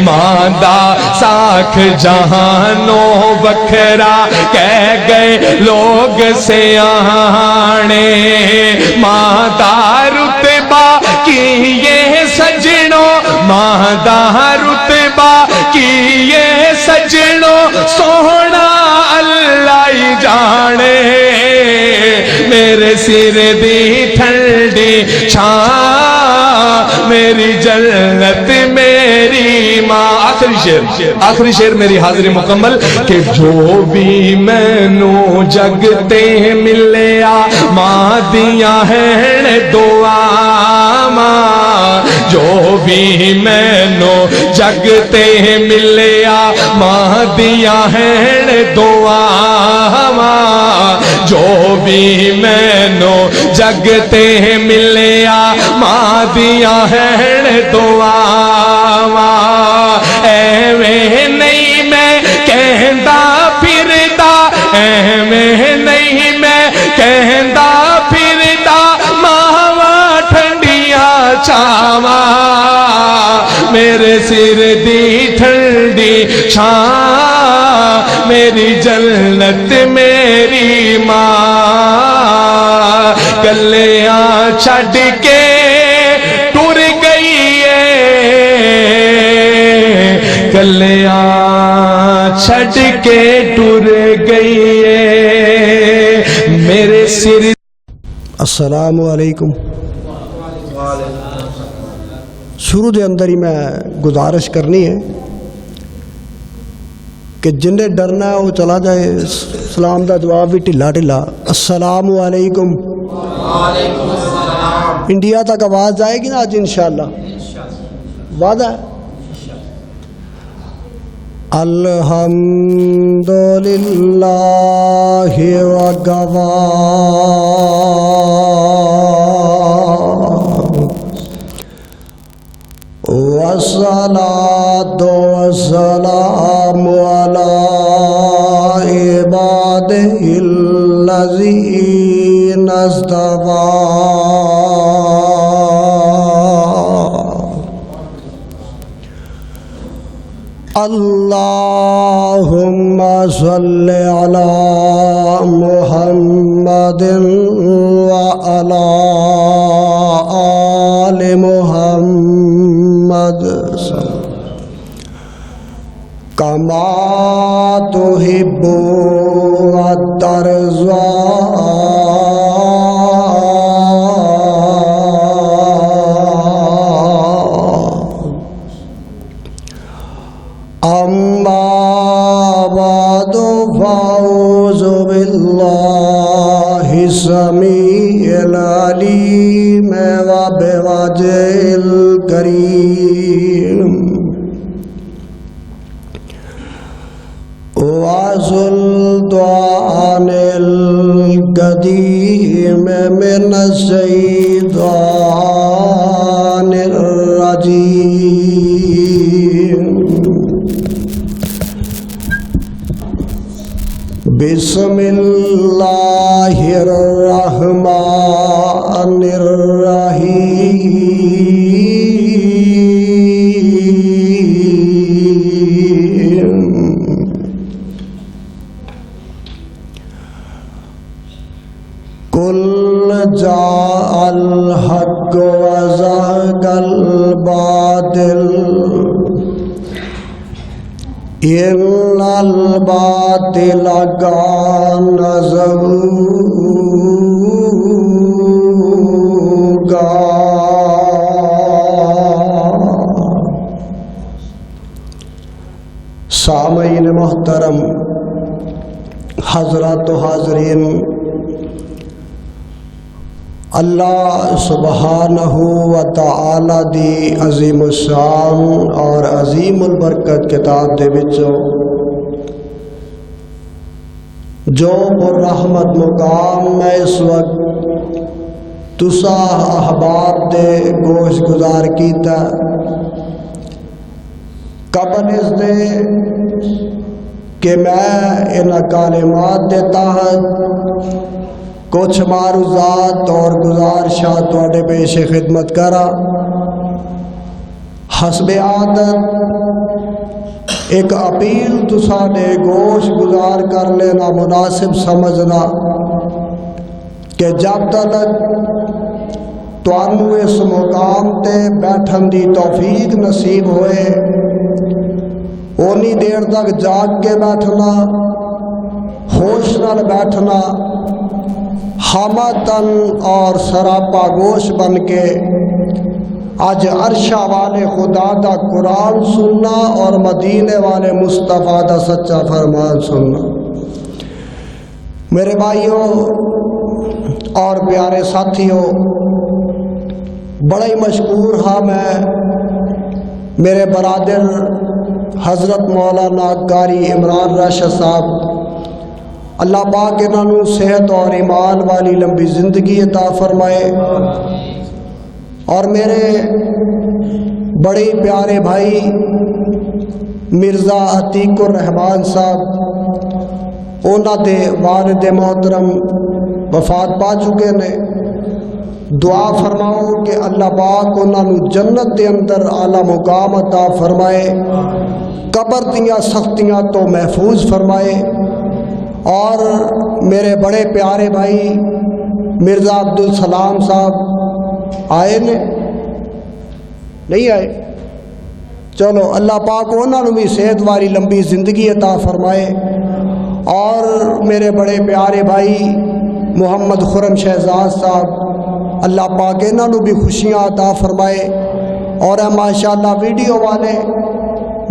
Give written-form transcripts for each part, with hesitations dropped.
ماندہ ساکھ جہانوں وکھرا کہہ گئے لوگ سیانے ماندہ رتبہ کی یہ سجنوں ماندہ رتبہ کی یہ سجنوں سونا اللہ ہی جانے میرے سر دی ٹھنڈی چھاں میری جنت میری ماں آخری شعر میری حاضری مکمل کہ جو بھی مینو جگتے ملیا ماں دیاں ہیں دعا ماں جو بھی مینو جگتے ملیا ماں دیاں ہیں دعا ماں جو بھی مینو جگتے ملیا ماں دیاں ہیں دعا ایویں نہیں میں کہندا پھردا ایویں نہیں میں کہندا پھردا ماواں ٹھنڈیاں چھاواں میرے سر دی ٹھنڈی چھاں میری جنت میری ماں گلیاں چھڈ کے ٹر گئی ہے گلیاں چھڈ کے ٹر گئی ہے میرے سر. السلام علیکم. شروع دے اندر ہی میں گزارش کرنی ہے کہ جن نے ڈرنا ہے وہ چلا جائے سلام دا جواب بھی ٹھلا ٹھلا السلام علیکم. انڈیا تک آواز جائے گی نا آج انشاءاللہ وعدہ ہے. الحمدللہ وکفا والصلاة والسلام على عباده الذين اصطفى اللهم صل على محمد وعلى آل محمد كما تحب وترضى أما بعد فأعوذ بالله السميع العليم وبوجهه الكريم وسلطان القديم من الشيطان الرجيم. بسم اللہ الرحمن الرحیم. قل جاء الحق وزهق الباطل إن الباطل كان زهوقا. سامعین محترم، حضرات و حاضرین، اللہ سبحانہ و تعالی دی عظیم الشان اور عظیم البرکت کتاب دے وچوں جو پر رحمت مقام میں اس وقت تسا احباب دے گوش گزار کیتا قبل اس دے کہ میں ان کلمات دیتا ہوں کچھ معروضات اور گزارشات تواڈے پیش خدمت کرا حسب عادت ایک اپیل تساڈے گوش گزار کر لینا مناسب سمجھنا کہ جب تک تانوں اس مقام تے بیٹھن دی توفیق نصیب ہوئے اونی دیر تک جاگ کے بیٹھنا، ہوش نال بیٹھنا، حامتن اور سراپا گوش بن کے آج عرشہ والے خدا دا قرآن سننا اور مدینے والے مصطفیٰ دا سچا فرمان سننا۔ میرے بھائیوں اور پیارے ساتھیوں، بڑا ہی مشکور ہاں میں میرے برادر حضرت مولانا قاری عمران راشد صاحب، اللہ پاک انہاں نوں صحت اور ایمان والی لمبی زندگی عطا فرمائے، اور میرے بڑے پیارے بھائی مرزا عتیق الرحمان صاحب، انہاں دے والد محترم وفات پا چکے نے، دعا فرماؤ کہ اللہ پاک انہاں نوں جنت دے اندر اعلیٰ مقام عطا فرمائے، قبر دیاں سختیاں تو محفوظ فرمائے۔ اور میرے بڑے پیارے بھائی مرزا عبدالسلام صاحب آئے نے؟ نہیں آئے؟ چلو اللہ پاک انہاں نوں بھی صحت والی لمبی زندگی عطا فرمائے، اور میرے بڑے پیارے بھائی محمد خرم شہزاد صاحب، اللہ پاک انہاں نوں بھی خوشیاں عطا فرمائے، اور ماشاءاللہ ویڈیو والے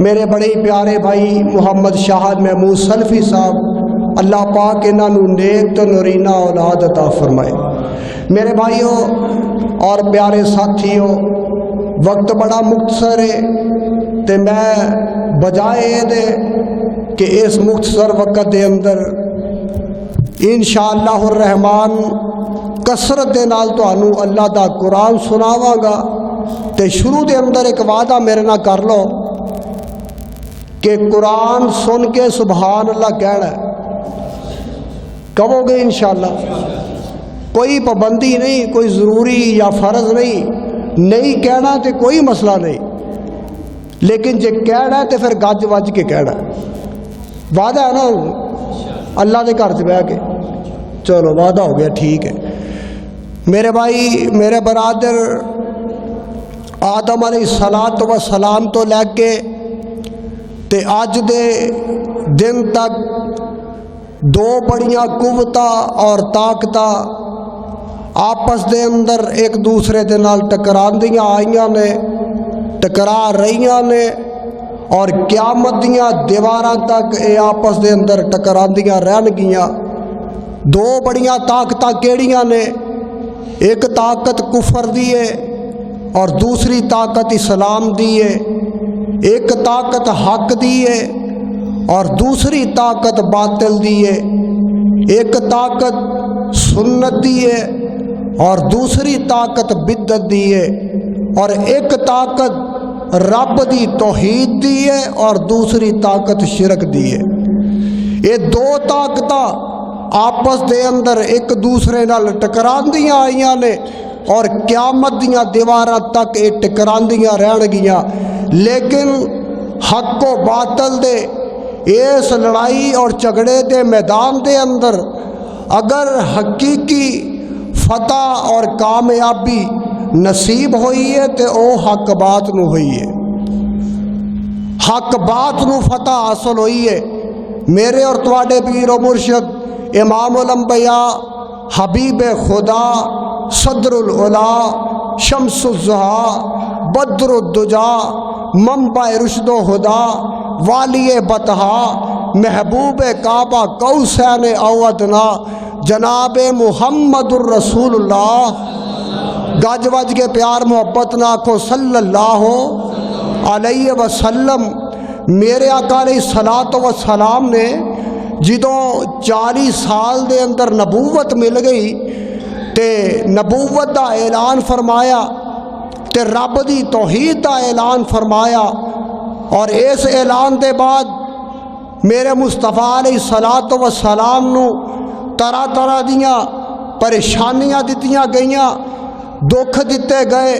میرے بڑے پیارے بھائی محمد شاہد محمود سلفی صاحب، اللہ پاک انہاں نوں نیک تو نورینہ اولاد عطا فرمائے۔ میرے بھائیوں اور پیارے ساتھیوں، وقت بڑا مختصر ہے، تے میں بجائے دے کہ اس مختصر وقت دے اندر انشاءاللہ الرحمن کثرت دے نال تانوں اللہ دا قرآن سناواں گا، تے شروع دے اندر ایک وعدہ میرے نال کر لو کہ قرآن سن کے سبحان اللہ کہنا ہے، کہو گے انشاءاللہ؟ کوئی پابندی نہیں، کوئی ضروری یا فرض نہیں کہنا تے کوئی مسئلہ نہیں، لیکن جے کہنا ہے تے پھر گج وج کے کہنا ہے، وعدہ ہے نا اللہ دے گھر سے بہ کے؟ چلو وعدہ ہو گیا، ٹھیک ہے۔ میرے بھائی میرے برادر آدم علیہ السلام تو لے کے تے آج دے دن تک دو بڑیاں قوتاں اور طاقتاں آپس دے اندر ایک دوسرے دے نال ٹکراندیاں آئیاں نے، ٹکرا رہیاں نے، اور قیامت دیاں دیواراں تک اے آپس دے اندر ٹکراندیاں رہن گیاں۔ دو بڑیاں طاقتاں کیڑیاں نے؟ ایک طاقت کفر دی ہے اور دوسری طاقت اسلام دی ہے، ایک طاقت حق دی ہے اور دوسری طاقت باطل دی ہے، ایک طاقت سنت دی ہے اور دوسری طاقت بدعت دی ہے، اور ایک طاقت رب دی توحید دی ہے اور دوسری طاقت شرک دی ہے۔ یہ دو طاقتاں آپس دے اندر ایک دوسرے نال ٹکراندیاں آئیاں نے، اور قیامت دیاں دیواراں تک یہ ٹکراندیاں رہن گیاں، لیکن حق و باطل دے اس لڑائی اور جھگڑے دے میدان دے اندر اگر حقیقی فتح اور کامیابی نصیب ہوئی ہے تو او حق بات نو ہوئی ہے، حق بات نو فتح حاصل ہوئی ہے۔ میرے اور تواڈے پیر و مرشد امام الانبیاء حبیب خدا صدر العلا شمس الضحیٰ بدر الدجا منبع رشد و ہدا والی بطحا محبوب کعبہ قوسین او ادنا جناب محمد الرسول اللہ، گج وج کے پیار محبت نہ آکھو صلی اللہ علیہ وسلم۔ میرے آقا علیہ الصلوۃ والسلام نے جدوں 40 سال دے اندر نبوت مل گئی تے نبوت دا اعلان فرمایا تے رب دی توحید دا اعلان فرمایا، اور اس اعلان دے بعد میرے مصطفیٰ علیہ الصلوۃ والسلام نو طرح طرح دیاں پریشانیاں دتیاں گئیاں، دکھ دیتے گئے،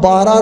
12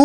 تو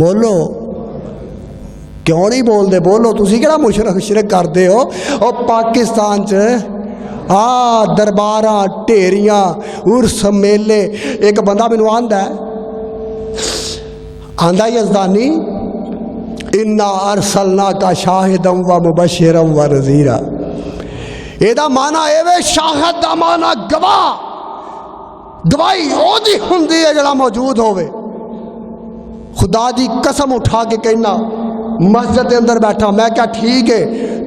بولو کیوں نہیں بولتے؟ بولو تسی کہڑا مشرک کرتے ہو؟ اور پاکستان درباراں ٹھیریاں عرس میلے، ایک بندہ مینوں آندا یزدانی انا ارسلناک شاہدا و مبشرا و نذیرا، یہ مانا اے شاہد دا مانا گواہ، گواہی او دی ہوندی ہے جڑا موجود ہوئے۔ خدا دی قسم اٹھا کے کہنا مسجد کے اندر بیٹھا میں کیا ٹھیک ہے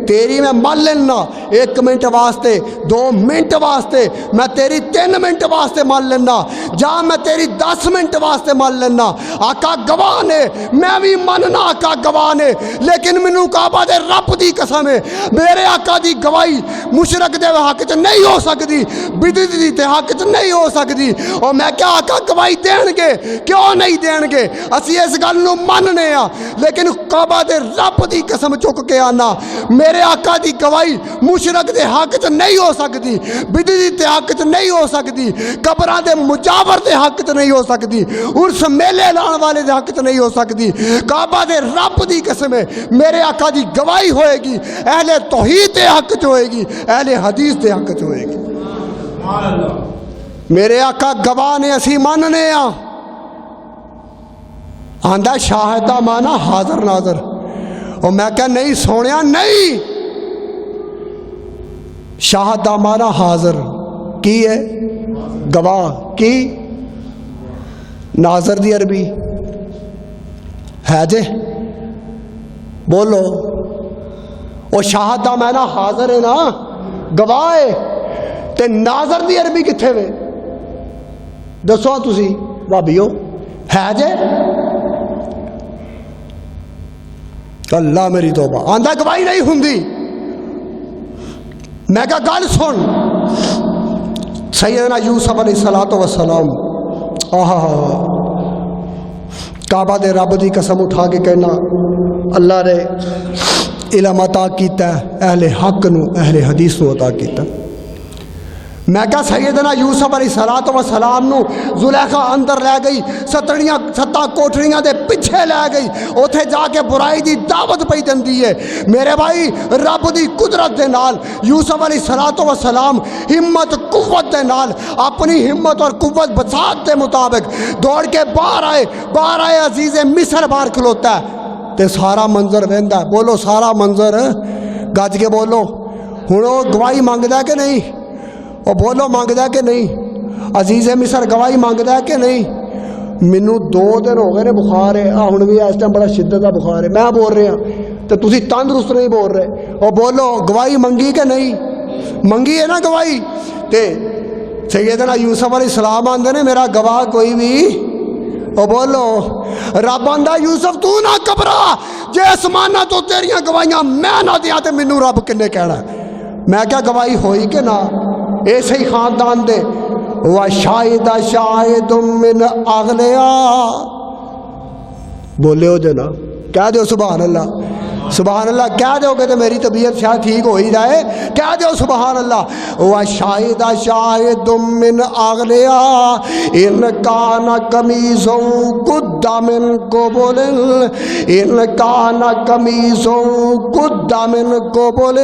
تیری میں مان لینا 1 منٹ واسطے 2 منٹ واسطے، میں تیری 3 منٹ واسطے مان لینا، جہاں میں تیری 10 منٹ واسطے مان لینا۔ آقا گواہ نے، میں بھی مننا آقا گواہ نے، لیکن مینوں کعبہ دے رب دی قسم ہے میرے آقا دی گواہی مشرک دے حق چ نہیں ہو سکتی، بدعت دی تے حق چ نہیں ہو سکتی۔ اور میں کیا آقا گواہی دین گے؟ کیوں نہیں دین گے؟ اسی اس گل نوں مننے ہاں، لیکن کعبہ دے رب دی قسم چک کے آنا میرے آقا دی گواہی مشرک دے حق چ نہیں ہو سکتی، بدعت دے حق چ نہیں ہو سکتی، قبراں دے مجاور دے حق چ نہیں ہو سکتی، عرس میلے لان والے دے حق چ نہیں ہو سکتی۔ کعبہ دے رب دی قسم ہے میرے آقا دی گواہی ہوئے گی اہل توحید دے حق چ ہوئے گی، اہل حدیث دے حق چ ہوئے گی۔ میرے آقا گواہ نے، اسی ماننے ہاں۔ آندا شاہد دا مانا حاضر ناظر، اور میں کہا نہیں سونیا نہیں، شاہد دا مانا حاضر کی ہے گواہ کی، ناظر دی عربی ہے جے بولو، اور شاہد دا مانا حاضر ہے نا گواہ ہے، تے ناظر دی عربی کتھے وے دسو تسی بھابیو ہے جے؟ اللہ میری توبہ، آندہ گواہی نہیں ہوندی۔ میں کہا گل سن، سیدنا یوسف علیہ السلام کعبہ دے رب دی قسم اٹھا کے کہنا اللہ نے علم عطا کیتا ہے، اہل حق نو اہل حدیث نو عطا کیتا۔ میں کہا سیدنا یوسف علیہ السلام نو زلیخا اندر لے گئی، 7 کوٹریاں دے پیچھے لے گئی، اوتھے جا کے برائی دی دعوت پئی دندی ہے۔ میرے بھائی رب دی قدرت دے نال یوسف علیہ السلام ہمت قوت دے نال اپنی ہمت اور قوت بساط دے مطابق دوڑ کے باہر آئے عزیز مصر باہر کھلوتا ہے تے سارا منظر ویندا ہے۔ بولو سارا منظر گج کے بولو، ہن او گواہی مانگدا کہ نہیں؟ اور بولو مانگدا کہ نہیں؟ عزیز مصر گواہی مانگدا کہ نہیں؟ مینوں 2 دن ہو گئے نے بخار ہے، ہن بھی اس ٹائم بڑا شدت کا بخار ہے، میں بول رہا تو تسی تندرست نہیں بول رہے۔ اور بولو گواہی منگی کہ نہیں؟ منگی ہے نا گواہی۔ تے سیدنا یوسف علیہ السلام آندے نے میرا گواہ کوئی بھی، اور بولو رب آندا یوسف تو نہ گھبرا، جے آسماناں تو تیریاں گواہیاں میں نہ دیاں تے مینوں رب کنے کہنا۔ میں کیا گواہی ہوئی کہ نہ؟ ایسے ہی خاندان دے وَشَاہِدَ شَاہِدٌ مِّنْ أَهْلِهَا، بولے ہو جنا کہہ دو سبحان اللہ، سبحان اللہ کہہ دو کہ میری طبیعت شاید ٹھیک ہو ہی جائے، کہہ دو سبحان اللہ۔ وَشَاہِدَ شَاہِدٌ مِّنْ أَهْلِهَا إِنْ كَانَ قَمِيصُهُ قُدَّ مِنْ قُبُلٍ إِنْ كَانَ قَمِيصُهُ قُدَّ مِنْ قُبُلٍ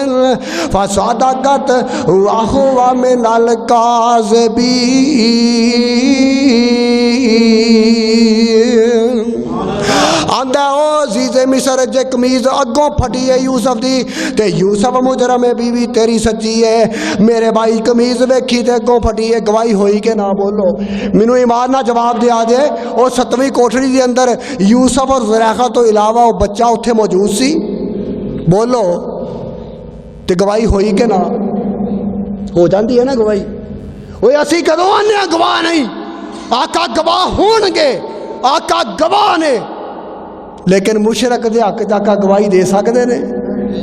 فَصَدَقَتْ وَهُوَ مِنَ الْكَاذِبِينَ۔ آندہ او عزیز مصر جے قمیض اگوں پھٹی ہے یوسف دی تے یوسف مجرم ہے، بیوی تیری سچی ہے۔ میرے بھائی قمیض ویکھی تے اگوں پھٹی ہے، گواہی ہوئی کہ نہ؟ بولو مینوں ایمان نہ جواب دیا دے۔ او 7ویں کوٹری دے اندر یوسف اور زلیخا تو علاوہ او بچہ اتھے موجود سی، بولو تے گواہی ہوئی کہ نہ؟ ہو جاندی ہے نا گواہی۔ اوے اسی کدوں آنے گواہ نہیں؟ آقا گواہ ہون گے، آقا گواہ نے، لیکن مشرک دے حق آقا گواہی دے سکتے نے؟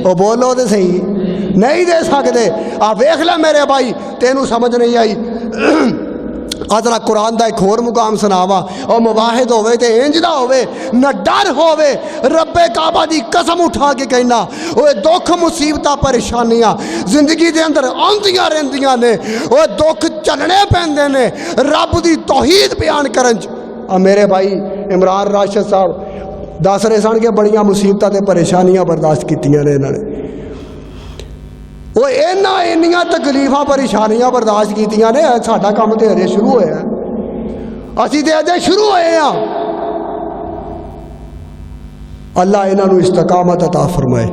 او بولو دے صحیح، نہیں دے سکتے۔ آ ویکھ لے میرے بھائی تینوں سمجھ نہیں آئی۔ ذرا قرآن دا ایک اور مقام سناوا، اور مواحد ہوئے تے انج دا ہوئے، نہ ڈر ہوئے، رب کعبہ دی قسم اٹھا کے کہنا اوے دکھ مصیبتاں پریشانیاں زندگی دے اندر آندیاں رہندیاں نے، اوے دکھ چلنے پیندے نے رب دی توحید بیان کرن۔ میرے بھائی عمران راشد صاحب دس رہے سن کہ بڑیاں مصیبتاں تے پریشانیاں برداشت کیتیاں نے انہوں نے. وہ اینیاں تکلیفاں پریشانیاں برداشت کیتیاں نے. ساڈا کام تے ہجے شروع ہویا ہے, اسی تے اجے شروع ہوئے ہاں. اللہ انہوں استقامت عطا فرمائے,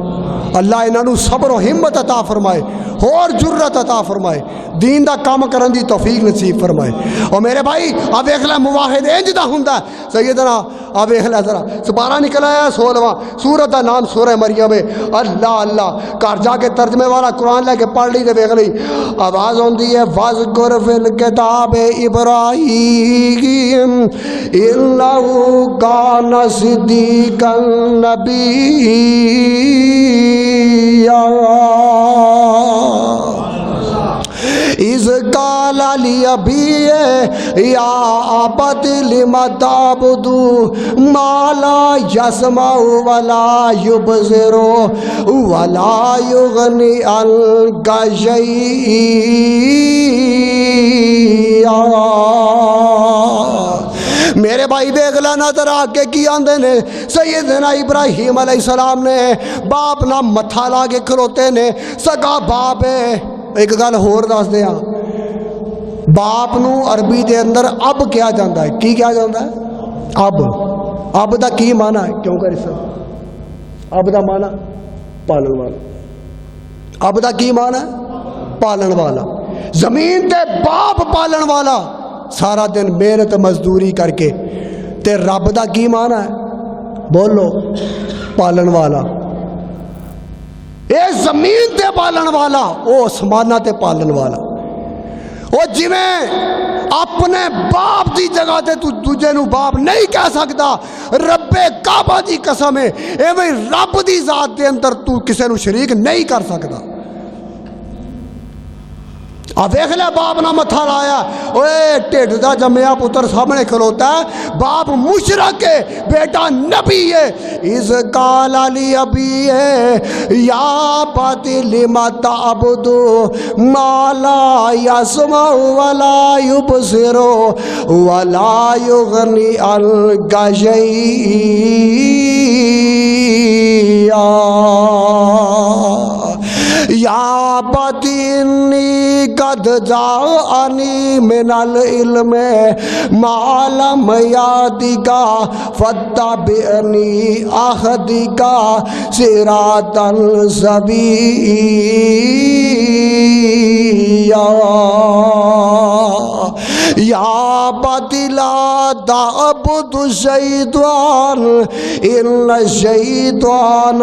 اللہ انہوں صبر و ہمت عطا فرمائے, اور جرت عطا فرمائے, دین دا کام کرن دی توفیق نصیب فرمائے. اور میرے بھائی اب دیکھ لے مواحد انج دا ہوندا ہے سیدنا. اب دیکھ لے ذرا سپارہ نکل آیا 16واں, سورت دا نام سورہ مریم ہے. اللہ اللہ گھر جا کے ترجمے والا قرآن لے کے پڑھ لی تے دیکھ لی آواز ہوندی ہے وذکر فی الکتاب ابراہیم انہ کان صدیقا نبیّا اذ قال لأبیہ یا ابت لم تعبد ما لا یسمع ولا یبصر ولا یغنی عنک شیئا. میرے بھائی دیکھ لے نظر آگے کی آندے نے سیدنا ابراہیم علیہ السلام نے باپ نہ متھا لا کے کھلوتے نے, سگا باپ ہے. ایک گل ہور دس دیا, باپ نو عربی دے اندر اب کیا جاندہ ہے, کی کیا جاندہ ہے؟ اب. اب دا کی معنی ہے کیوں کر اس اب دا معنی پالن والا. اب دا کی معنی ہے پالن والا. زمین تے باپ پالن والا سارا دن محنت مزدوری کر کے. تے رب دا کی معنی ہے بولو پالن والا. اے زمین تے پالن والا, او آسمانہ تے پالن والا. او جویں اپنے باپ دی جگہ تے تو دوجے نو باپ نہیں کہہ سکتا, رب کعبہ دی قسم ہے ایویں رب دی ذات دے اندر تو کسے نو شریک نہیں کر سکتا. اب دیکھ لے باپ نہ متھا لایا, اوے ٹھڈ دا جمیا پتر سامنے کھلوتا ہے, باپ مشرک ہے بیٹا نبی ہے. اذ قال لأبیہ یا ابت لم تعبد ما لا یسمع ولا یبصر ولا یغنی عنک شیئا یا ابتی انی قد جاءنی من العلم ما لم یأتک فاتبعنی اہدک صراطا سویا یا ابتی لا تعبد الشیطان ان الشیطان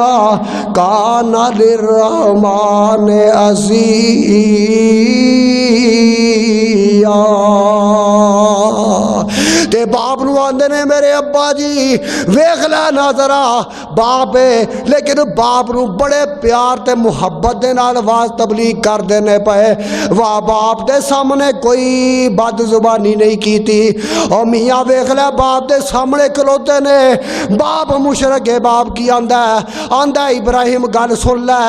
کان للرحمن عصیا. تے باپ نو آندے نے میرے ابا جی ویکھ لے نا ذرا باپ ہے لیکن باپ نو بڑے پیار تے محبت دے نال آواز تبلیغ کر دینے پے. واہ باپ دے سامنے کوئی بد زبانی نہیں کیتی. او میاں ویکھ لے باپ دے سامنے کھلوتے نے, باپ مشرک ہے. باپ کی آندا ہے ابراہیم گل سن لے,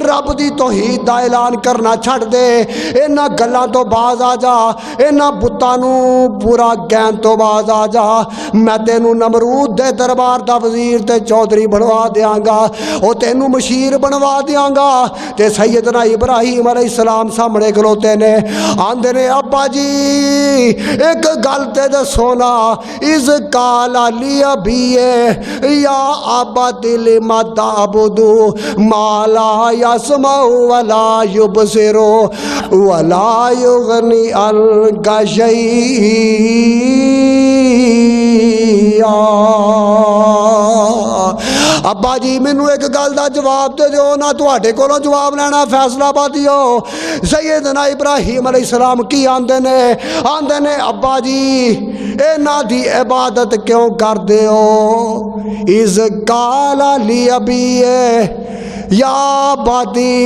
رب دی توحید دا اعلان کرنا چھڑ دے, انہاں گلاں تو باز آ جا, انہاں بتاں نو پورا گین تو باز آ جا. میں تینوں نمرود دے دربار دا وزیر تے چودھری بنوا دیاں گا, او تینوں مشیر بنوا دیاں گا. تے سیدنا ابراہیم علیہ السلام سامنے کھلوتے نے, آندے نے ابا جی ایک گل تے دسو نا. اذ قال لأبیہ یا ابت لم تعبد ما لا یسمع ولا یبصر ولا یغنی عنک شیئا. ابا جی مینوں ایک گل دا جواب تے دیو نا, تواڈے کولوں جواب لینا فیصلہ آبادیو. سیدنا ابراہیم علیہ السلام کی آندے نے ابا جی انہاں دی عبادت کیوں کردے ہو؟ اذ قال لأبیہ یا ابتی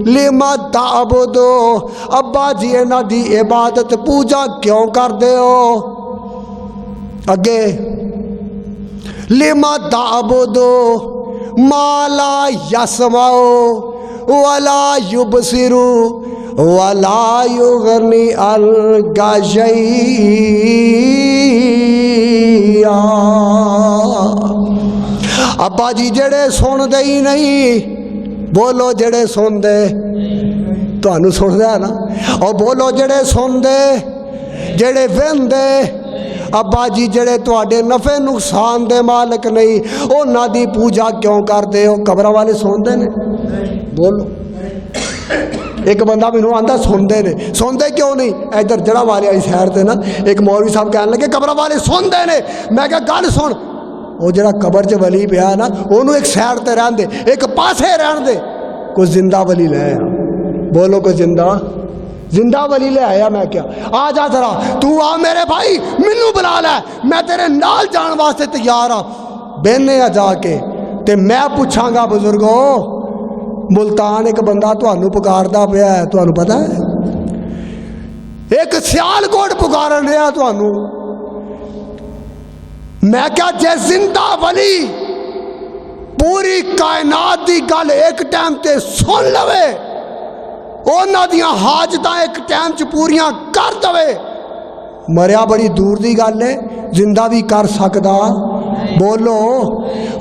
لم تعبد, ابا جی انہاں دی عبادت پوجا کیوں کردے ہو؟ اگے لم تعبد ما لا یسمع ولا یبصر ولا یغنی عنک شیئا. ابا جی جڑے سن دے ہی نہیں، بولو جڑے سن دے، تانوں سن دے نا، اور بولو جڑے سن دے جڑے وہندے، ابا جی جڑے تواڈے نفع نقصان دے مالک نہیں، انہاں دی پوجا کیوں کردے ہو؟ قبراں والے سندے نے؟ بولو۔ ایک بندہ مینوں آندا سندے نے، سندے کیوں نہیں؟ ادھر جڑا والے آئی سیر تے نا ایک مولوی صاحب کہنے لگے قبراں والے سندے نے، میں کہا گل سن، وہ جڑا قبر چ ولی پیا نا اونوں ایک سائڈ تے رہن دے، ایک پاسے رہن دے، کوئی زندہ ولی لے آ، بولو کوئی زندہ ولی لے آیا۔ میں کیا آ جا ذرا، تو آ میرے بھائی، مینوں بلا لے، میں تیرے نال جان واسطے تیار ہاں، بہنے آ جا کے تے میں پوچھاں گا بزرگو، ملتان ایک بندہ تانوں پکاردا پیا ہے، تانوں پتہ ہے؟ ایک سیال کوٹ پکارن رہا تانوں۔ میں کیا جے زندہ ولی پوری کائنات دی گل ایک ٹائم تے سن لوے، اونا دیاں حاجتاں ایک ٹائم چ پوریاں کر دوے، مریا بڑی دور دی گل ہے، زندہ بھی کر سکدا؟ بولو،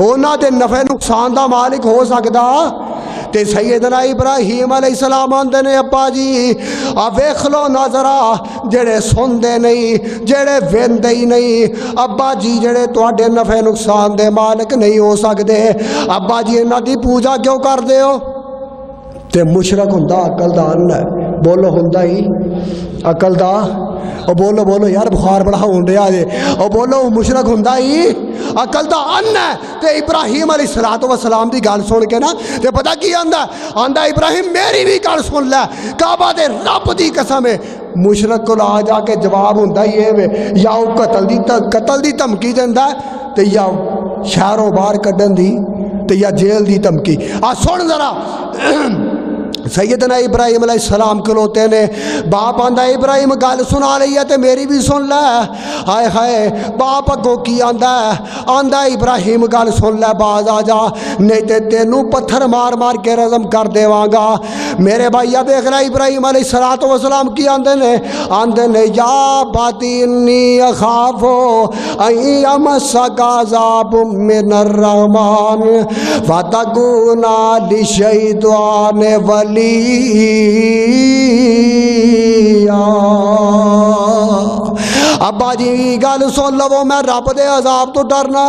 اونا دے نفع نقصان دا مالک ہو سکدا؟ تے سیدنا ابراہیم علیہ السلام آندے نے ابا جی آ ویکھ لو نظرا، جڑے سندے نہیں، جڑے ویندے ہی نہیں، ابا جی جڑے تواڈے نفع نقصان دے مالک نہیں ہو سکدے، ابا جی انہاں دی پوجا کیوں کردے ہو؟ تے مشرک ہوندا عقل دا ان ہے، بولو ہوندا ہی عقل دا، او بولو بولو یار بخار بڑا ہون رہا جے، او بولو مشرک ہوندا ہی عقل دا ان ہے۔ تے ابراہیم علیہ السلام دی گل سن کے نا تے پتہ کی آندا؟ آندا ابراہیم میری بھی گل سن لے، کعبہ دے رب دی قسم ہے، مشرک کو آ جا کے جواب ہوندا ہی اے یا او قتل دی دھمکی دیندا تے یا شہروں باہر کڈن دی تے یا جیل دی دھمکی۔ آ سن ذرا، سیدنا ابراہیم علیہ السلام کھلوتے نے، باپ آندا ابراہیم گل سنا لئی ہے تے میری بھی سن لے، ہائے ہائے باپ اگوں کی آندا ہے؟ آندا ابراہیم گل سن لے، باز آ جا نہیں تے تینوں پتھر مار مار کے رزم کر دیواں گا۔ میرے بھائیا دیکھ رہا ابراہیم علیہ السلام کی آندے نے یا باتی انی اخاف ان یمسک عذاب من الرحمن فتکون للشیطان ولی۔ ابا جی گل سن لو، میں رب دے عذاب تو ڈرنا،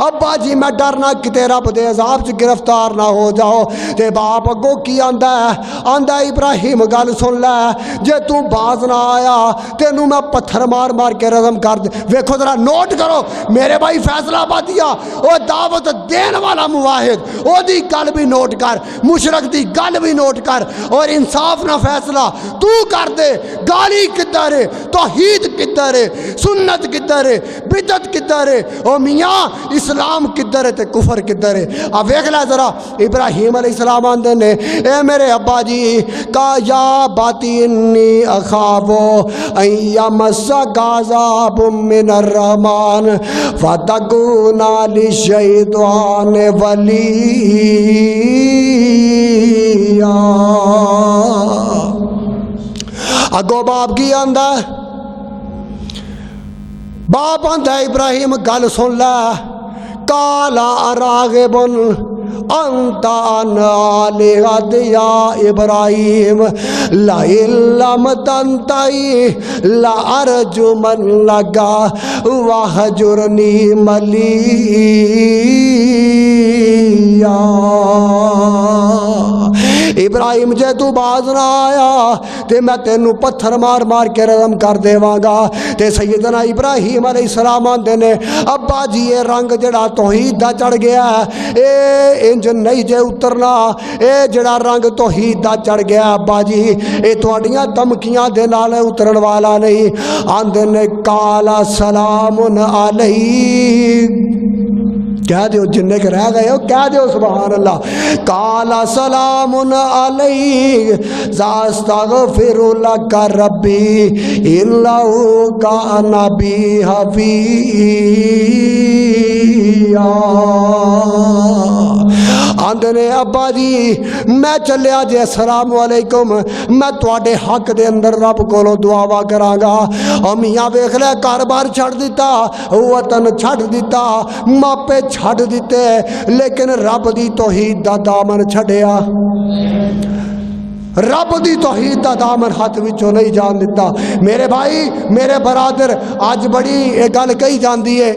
ابا جی میں ڈرنا کتے رب دے عذاب چ گرفتار نہ ہو جاؤ۔ تے باپ اگوں کی آندا ہے؟ آندا ابراہیم گل سن لے، جے تو باز نہ آیا تینوں میں پتھر مار مار کے رزم کر دے۔ ویکھو ذرا نوٹ کرو میرے بھائی فیصلہ آبادیہ، او دعوت دین والا مواحد، او دی گل بھی نوٹ کر، مشرک دی گل بھی نوٹ کر، اور انصاف نہ فیصلہ تو کر دے۔ گالی کدھر ہے؟ توحید کدھر ہے؟ سنت کدھر ہے؟ بدعت کدھر ہے؟ او میاں اسلام کدھر ہے تے کفر کدھر ہے؟ اب ویکھ لے ذرا، ابراہیم علیہ السلام آندے نے اے میرے ابا جی کا یا باتی انی اخاف ان یمسک عذاب من الرحمن فتکون للشیطان ولیا۔ اگو باپ کی آندا؟ باپ آندا ابراہیم گل سن لے، کالا راغب انت عن آلہتی یا ابراہیم لئن لم تنتہی لأرجمنک واہجرنی ملیا۔ ابراہیم جے تو باز نہ آیا تے میں تینوں پتھر مار مار کے رزم کر دیواں گا۔ تے سیدنا ابراہیم علیہ السلام آندے نے ابا جی یہ رنگ جڑا توحید دا چڑھ گیا ہے اے انج نہیں جے اترنا، اے جڑا رنگ توحید دا چڑھ گیا ابا جی اے تواڈیاں دھمکیاں دے نال اترن والا نہیں۔ آندے نے کالا سلام علیک، کہہ دیو جننے کے رہ گئے ہو کہہ دیو سبحان اللہ، کالا سلام علیک ساستغفر لک ربی انہ کان بی حفیظ۔ آندے نے ابا جی میں چلیا جے السلام علیکم میں تواڈے حق دے اندر رب کولو دعاوا کراں گا میاں ویکھ لے گھر بار چھڑ دیتا وطن چھڑ دیتا ماپے چھڑ دیتے لیکن رب دی توحید دا دامن چھڑیا رب دی توحید دا دامن ہاتھ وچوں نہیں جان دیتا میرے بھائی میرے برادر اج بڑی ایک گل کہی جاندی ہے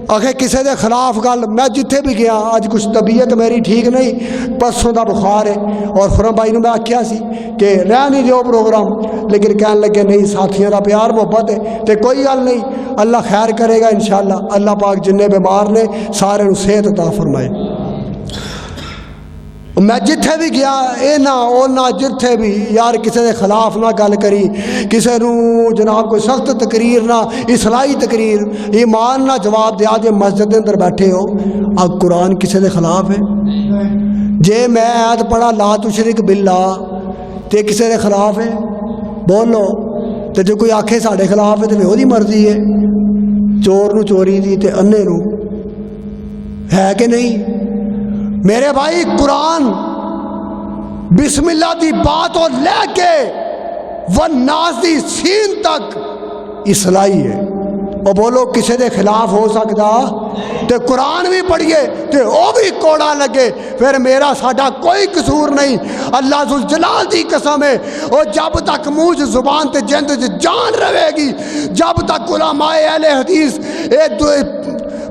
آخے کسے دے خلاف گل میں جتھے بھی گیا اج کچھ طبیعت میری ٹھیک نہیں پرسوں دا بخار ہے اور خرم بھائی نے میں آکھیا سی کہ رہ نہیں دیو پروگرام لیکن کہنے لگے نہیں ساتھیاں دا پیار محبت ہے تے کوئی گل نہیں اللہ خیر کرے گا انشاءاللہ اللہ پاک جننے بیمار نے سارے نو صحت عطا فرمائے میں جتھے بھی گیا اے نہ او نہ جتھے بھی یار کسے دے خلاف نہ گل کری کسے نو جناب کوئی سخت تقریر نہ اصلاحی تقریر ایمان نہ جواب دیا جے مسجد دے اندر بیٹھے ہو اب قرآن کسے دے خلاف ہے جے میں آیت پڑھا لا تشرک باللہ تے کسے دے خلاف ہے بولو تے جو کوئی آکھے ساڑے خلاف ہے تے وہ دی مرضی ہے چور نو چوری دی تے انے نو ہے کہ نہیں میرے بھائی قرآن بسم اللہ دی بات اور لے کے والناس دی سین تک اصلاحی ہے اور بولو کسے دے خلاف ہو سکتا تے قرآن بھی پڑھیے تے او بھی کوڑا لگے پھر میرا ساڈا کوئی قصور نہیں اللہ ذوالجلال دی قسم ہے اور جب تک منہ زبان تے جند جان رہے گی جب تک علماء اہل حدیث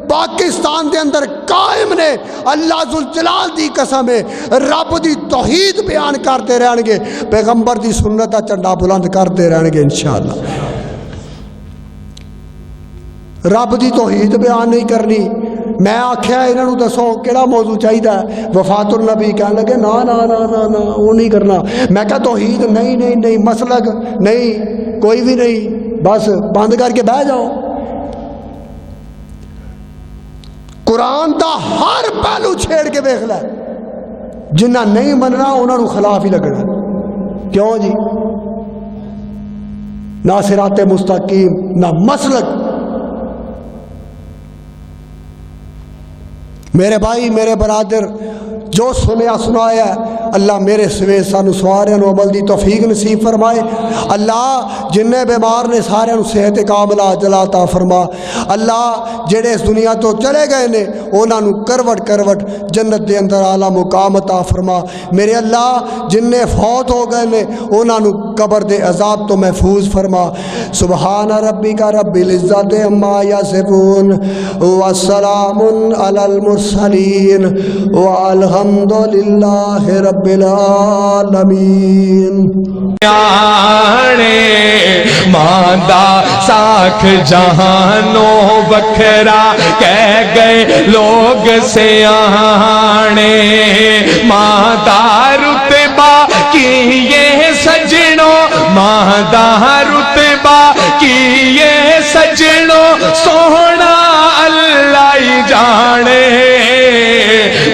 پاکستان دے اندر قائم نے اللہ ذوالجلال دی قسم ہے رب دی توحید بیان کرتے رہن گے پیغمبر دی سنت دا جھنڈا بلند کرتے رہن گے انشاءاللہ رب دی توحید بیان نہیں کرنی میں آکھیا انہاں نوں دسو کیڑا موضوع چاہیدا ہے وفات النبی کہنے لگے نا نا نا نا نا وہ نہیں کرنا میں کہا توحید نہیں نہیں نہیں مسلک نہیں کوئی بھی نہیں بس بند کر کے بہ جاؤ قرآن دا ہر پہلو چھیڑ کے دیکھ لے جنہ نہیں مننا انہوں نے خلاف ہی لگنا کیوں جی نہ صراط مستقیم نہ مسلک میرے بھائی میرے برادر جو سنیا سنایا ہے اللہ میرے سوے سانو سوارے نو عمل دی توفیق نصیب فرمائے اللہ جننے بیمار نے سارے نو صحت کاملہ عاجلہ عطا فرما اللہ جڑے اس دنیا تو چلے گئے نے انہاں نو کروٹ کروٹ جنت دے اندر اعلیٰ مقام عطا فرما میرے اللہ جننے فوت ہو گئے نے انہاں نو قبر دے عذاب تو محفوظ فرما سبحان ربک رب العزت عما یصفون والسلام علی المرسلین والحمد للہ رب العالمین ماندہ ساکھ جہانوں بکھرا کہہ گئے لوگ سیانے ماندہ رتبہ کیے سجنوں ماندہ رتبہ کیے سجنوں سونا اللہ ہی جانے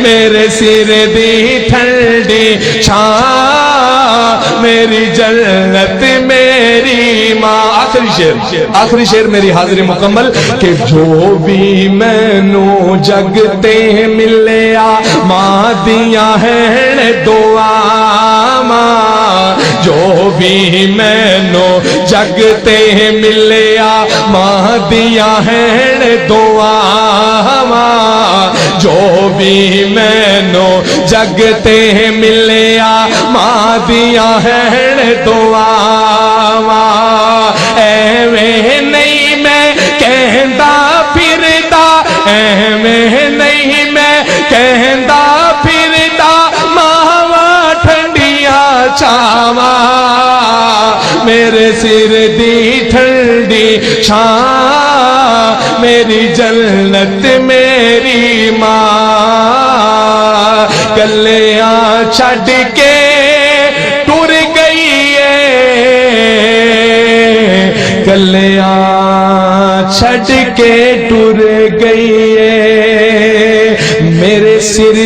میرے سر دی ٹھنڈی چھاں میری جنت میری ماں آخری شعر میری حاضری مکمل کہ جو بھی میں نو جگتے ملیا ماں دیا ہے دعا ماں جو بھی میں نو جگتے ملیا ماں دیا ہے دعا ماں جو بھی میں نو جگتے ملیا ماں دیا ہے دعا ایویں نہیں میں کہندا پھردا ایویں نہیں میں کہندا پھردا ماواں ٹھنڈیاں چھاواں میرے سر دی ٹھنڈی چھاں میری جنت میری ماں گلیاں چھڈ کے ٹر گئی ہے گلیاں چھڈ کے ٹر گئی ہے میرے سر